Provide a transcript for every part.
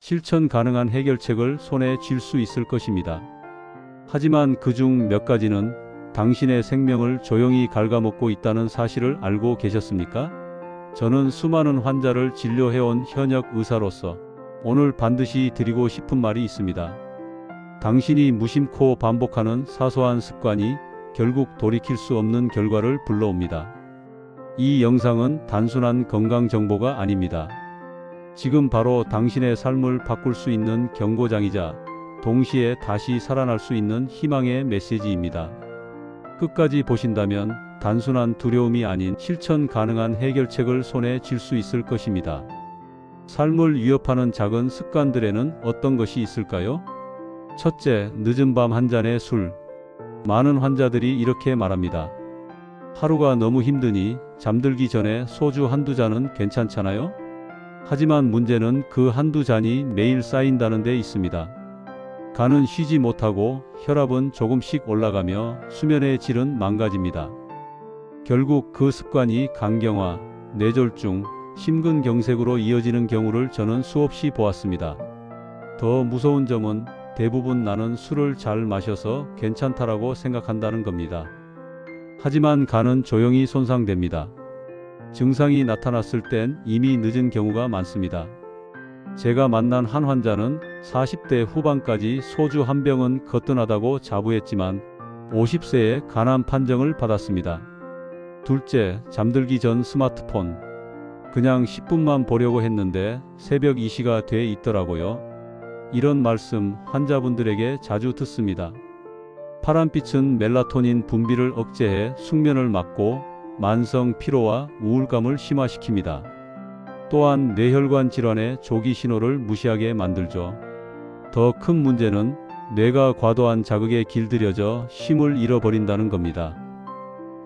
실천 가능한 해결책을 손에 쥘 수 있을 것입니다. 하지만 그중 몇 가지는 당신의 생명을 조용히 갉아먹고 있다는 사실을 알고 계셨습니까? 저는 수많은 환자를 진료해온 현역 의사로서 오늘 반드시 드리고 싶은 말이 있습니다. 당신이 무심코 반복하는 사소한 습관이 결국 돌이킬 수 없는 결과를 불러옵니다. 이 영상은 단순한 건강 정보가 아닙니다. 지금 바로 당신의 삶을 바꿀 수 있는 경고장이자 동시에 다시 살아날 수 있는 희망의 메시지입니다. 끝까지 보신다면 단순한 두려움이 아닌 실천 가능한 해결책을 손에 쥘 수 있을 것입니다. 삶을 위협하는 작은 습관들에는 어떤 것이 있을까요? 첫째, 늦은 밤 한 잔의 술. 많은 환자들이 이렇게 말합니다. 하루가 너무 힘드니 잠들기 전에 소주 한두 잔은 괜찮잖아요? 하지만 문제는 그 한두 잔이 매일 쌓인다는 데 있습니다. 간은 쉬지 못하고 혈압은 조금씩 올라가며 수면의 질은 망가집니다. 결국 그 습관이 간경화, 뇌졸중, 심근경색으로 이어지는 경우를 저는 수없이 보았습니다. 더 무서운 점은 대부분 나는 술을 잘 마셔서 괜찮다라고 생각한다는 겁니다. 하지만 간은 조용히 손상됩니다. 증상이 나타났을 땐 이미 늦은 경우가 많습니다. 제가 만난 한 환자는 40대 후반까지 소주 한 병은 거뜬하다고 자부했지만 50세에 간암 판정을 받았습니다. 둘째, 잠들기 전 스마트폰. 그냥 10분만 보려고 했는데 새벽 2시가 돼 있더라고요. 이런 말씀 환자분들에게 자주 듣습니다. 파란빛은 멜라토닌 분비를 억제해 숙면을 막고 만성 피로와 우울감을 심화시킵니다. 또한 뇌혈관 질환의 조기 신호를 무시하게 만들죠. 더 큰 문제는 뇌가 과도한 자극에 길들여져 쉼을 잃어버린다는 겁니다.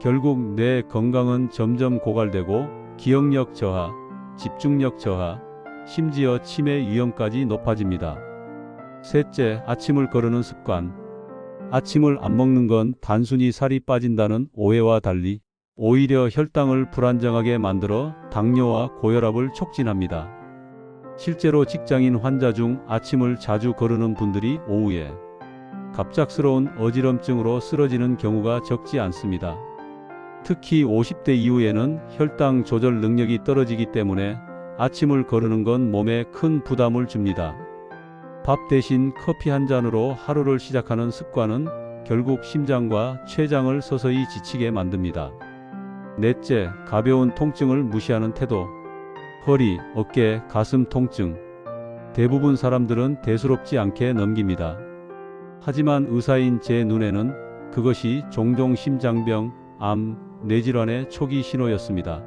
결국 뇌 건강은 점점 고갈되고 기억력 저하, 집중력 저하, 심지어 치매 위험까지 높아집니다. 셋째, 아침을 거르는 습관. 아침을 안 먹는 건 단순히 살이 빠진다는 오해와 달리 오히려 혈당을 불안정하게 만들어 당뇨와 고혈압을 촉진합니다. 실제로 직장인 환자 중 아침을 자주 거르는 분들이 오후에 갑작스러운 어지럼증으로 쓰러지는 경우가 적지 않습니다. 특히 50대 이후에는 혈당 조절 능력이 떨어지기 때문에 아침을 거르는 건 몸에 큰 부담을 줍니다. 밥 대신 커피 한 잔으로 하루를 시작하는 습관은 결국 심장과 췌장을 서서히 지치게 만듭니다. 넷째, 가벼운 통증을 무시하는 태도. 허리, 어깨, 가슴 통증. 대부분 사람들은 대수롭지 않게 넘깁니다. 하지만 의사인 제 눈에는 그것이 종종 심장병, 암, 뇌질환의 초기 신호였습니다.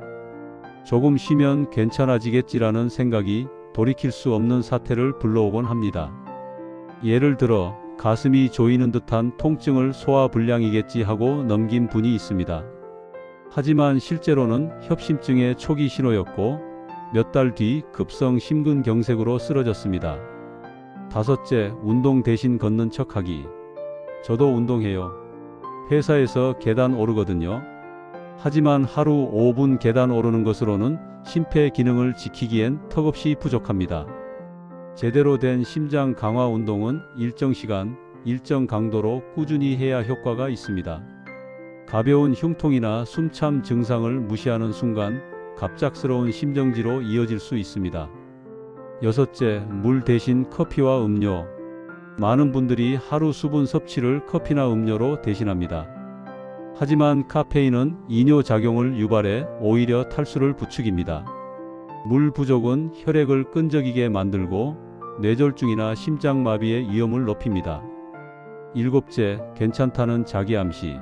조금 쉬면 괜찮아지겠지라는 생각이 돌이킬 수 없는 사태를 불러오곤 합니다. 예를 들어 가슴이 조이는 듯한 통증을 소화불량이겠지 하고 넘긴 분이 있습니다. 하지만 실제로는 협심증의 초기 신호였고 몇 달 뒤 급성 심근경색으로 쓰러졌습니다. 다섯째, 운동 대신 걷는 척하기. 저도 운동해요. 회사에서 계단 오르거든요. 하지만 하루 5분 계단 오르는 것으로는 심폐 기능을 지키기엔 턱없이 부족합니다. 제대로 된 심장 강화 운동은 일정 시간, 일정 강도로 꾸준히 해야 효과가 있습니다. 가벼운 흉통이나 숨참 증상을 무시하는 순간 갑작스러운 심정지로 이어질 수 있습니다. 여섯째, 물 대신 커피와 음료. 많은 분들이 하루 수분 섭취를 커피나 음료로 대신합니다. 하지만 카페인은 이뇨 작용을 유발해 오히려 탈수를 부추깁니다. 물 부족은 혈액을 끈적이게 만들고 뇌졸중이나 심장마비의 위험을 높입니다. 일곱째, 괜찮다는 자기암시.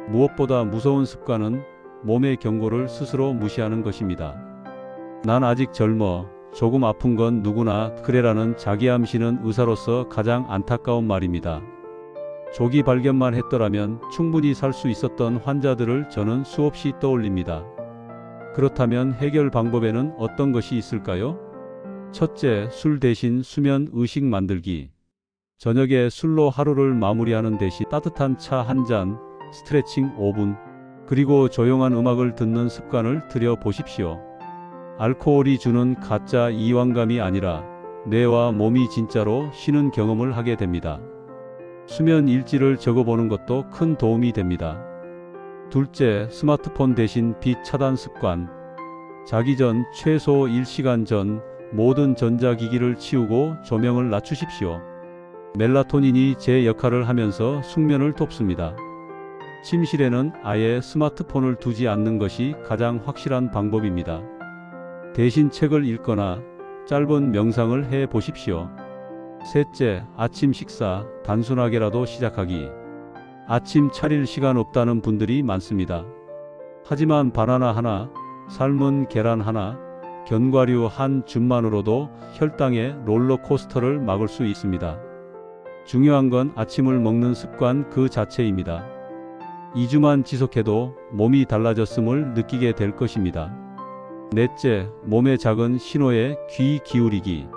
무엇보다 무서운 습관은 몸의 경고를 스스로 무시하는 것입니다. 난 아직 젊어. 조금 아픈 건 누구나 그래라는 자기암시는 의사로서 가장 안타까운 말입니다. 조기 발견만 했더라면 충분히 살 수 있었던 환자들을 저는 수없이 떠올립니다. 그렇다면 해결 방법에는 어떤 것이 있을까요? 첫째, 술 대신 수면 의식 만들기. 저녁에 술로 하루를 마무리하는 대신 따뜻한 차 한 잔, 스트레칭 5분, 그리고 조용한 음악을 듣는 습관을 들여 보십시오. 알코올이 주는 가짜 이완감이 아니라 뇌와 몸이 진짜로 쉬는 경험을 하게 됩니다. 수면 일지를 적어보는 것도 큰 도움이 됩니다. 둘째, 스마트폰 대신 빛 차단 습관. 자기 전 최소 1시간 전 모든 전자기기를 치우고 조명을 낮추십시오. 멜라토닌이 제 역할을 하면서 숙면을 돕습니다. 침실에는 아예 스마트폰을 두지 않는 것이 가장 확실한 방법입니다. 대신 책을 읽거나 짧은 명상을 해 보십시오. 셋째, 아침 식사 단순하게라도 시작하기. 아침 차릴 시간 없다는 분들이 많습니다. 하지만 바나나 하나, 삶은 계란 하나, 견과류 한 줌만으로도 혈당의 롤러코스터를 막을 수 있습니다. 중요한 건 아침을 먹는 습관 그 자체입니다. 2주만 지속해도 몸이 달라졌음을 느끼게 될 것입니다. 넷째, 몸의 작은 신호에 귀 기울이기.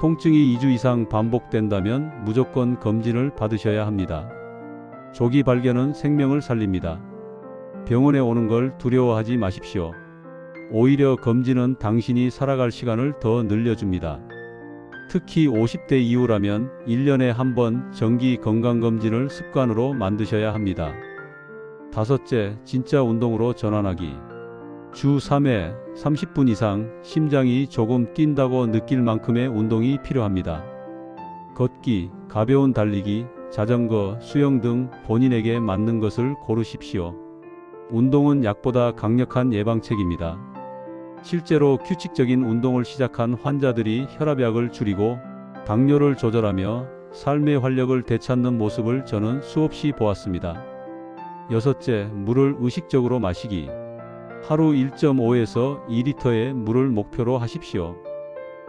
통증이 2주 이상 반복된다면 무조건 검진을 받으셔야 합니다. 조기 발견은 생명을 살립니다. 병원에 오는 걸 두려워하지 마십시오. 오히려 검진은 당신이 살아갈 시간을 더 늘려줍니다. 특히 50대 이후라면 1년에 한 번 정기 건강검진을 습관으로 만드셔야 합니다. 다섯째, 진짜 운동으로 전환하기. 주 3회 30분 이상 심장이 조금 뛴다고 느낄 만큼의 운동이 필요합니다. 걷기, 가벼운 달리기, 자전거, 수영 등 본인에게 맞는 것을 고르십시오. 운동은 약보다 강력한 예방책입니다. 실제로 규칙적인 운동을 시작한 환자들이 혈압약을 줄이고 당뇨를 조절하며 삶의 활력을 되찾는 모습을 저는 수없이 보았습니다. 여섯째, 물을 의식적으로 마시기. 하루 1.5에서 2리터의 물을 목표로 하십시오.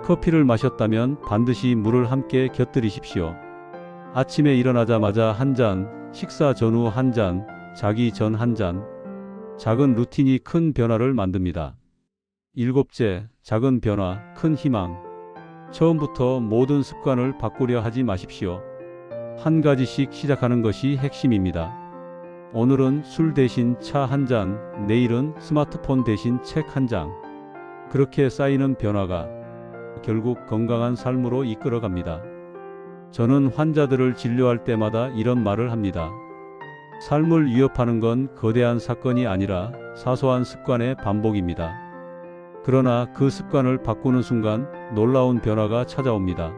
커피를 마셨다면 반드시 물을 함께 곁들이십시오. 아침에 일어나자마자 한 잔, 식사 전후 한 잔, 자기 전 한 잔. 작은 루틴이 큰 변화를 만듭니다. 일곱째, 작은 변화, 큰 희망. 처음부터 모든 습관을 바꾸려 하지 마십시오. 한 가지씩 시작하는 것이 핵심입니다. 오늘은 술 대신 차 한 잔, 내일은 스마트폰 대신 책 한 장. 그렇게 쌓이는 변화가 결국 건강한 삶으로 이끌어갑니다. 저는 환자들을 진료할 때마다 이런 말을 합니다. 삶을 위협하는 건 거대한 사건이 아니라 사소한 습관의 반복입니다. 그러나 그 습관을 바꾸는 순간 놀라운 변화가 찾아옵니다.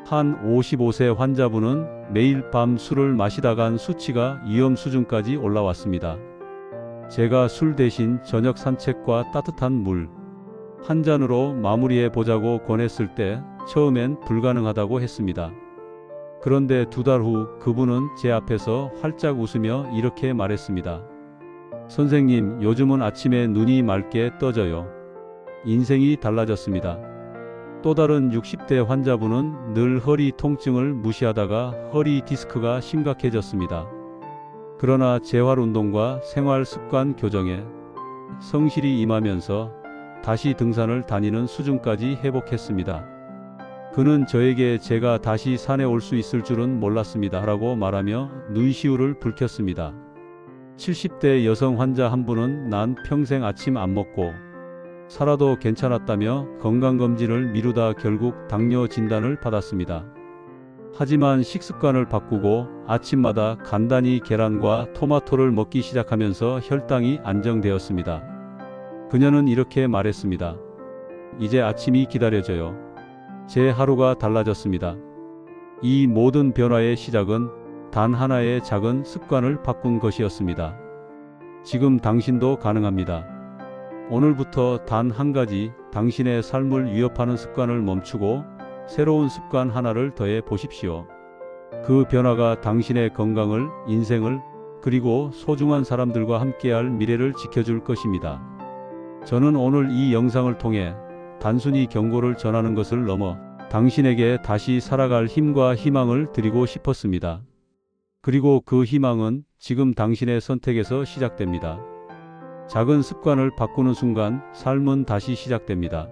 한 55세 환자분은 매일 밤 술을 마시다간 수치가 위험 수준까지 올라왔습니다. 제가 술 대신 저녁 산책과 따뜻한 물 한 잔으로 마무리해 보자고 권했을 때 처음엔 불가능하다고 했습니다. 그런데 2달 후 그분은 제 앞에서 활짝 웃으며 이렇게 말했습니다. 선생님, 요즘은 아침에 눈이 맑게 떠져요. 인생이 달라졌습니다. 또 다른 60대 환자분은 늘 허리 통증을 무시하다가 허리 디스크가 심각해졌습니다. 그러나 재활 운동과 생활 습관 교정에 성실히 임하면서 다시 등산을 다니는 수준까지 회복했습니다. 그는 저에게 제가 다시 산에 올 수 있을 줄은 몰랐습니다 라고 말하며 눈시울을 붉혔습니다. 70대 여성 환자 한 분은 난 평생 아침 안 먹고 살아도 괜찮았다며 건강검진을 미루다 결국 당뇨 진단을 받았습니다. 하지만 식습관을 바꾸고 아침마다 간단히 계란과 토마토를 먹기 시작하면서 혈당이 안정되었습니다. 그녀는 이렇게 말했습니다. 이제 아침이 기다려져요. 제 하루가 달라졌습니다. 이 모든 변화의 시작은 단 하나의 작은 습관을 바꾼 것이었습니다. 지금 당신도 가능합니다. 오늘부터 단 한 가지 당신의 삶을 위협하는 습관을 멈추고 새로운 습관 하나를 더해 보십시오. 그 변화가 당신의 건강을, 인생을, 그리고 소중한 사람들과 함께할 미래를 지켜줄 것입니다. 저는 오늘 이 영상을 통해 단순히 경고를 전하는 것을 넘어 당신에게 다시 살아갈 힘과 희망을 드리고 싶었습니다. 그리고 그 희망은 지금 당신의 선택에서 시작됩니다. 작은 습관을 바꾸는 순간 삶은 다시 시작됩니다.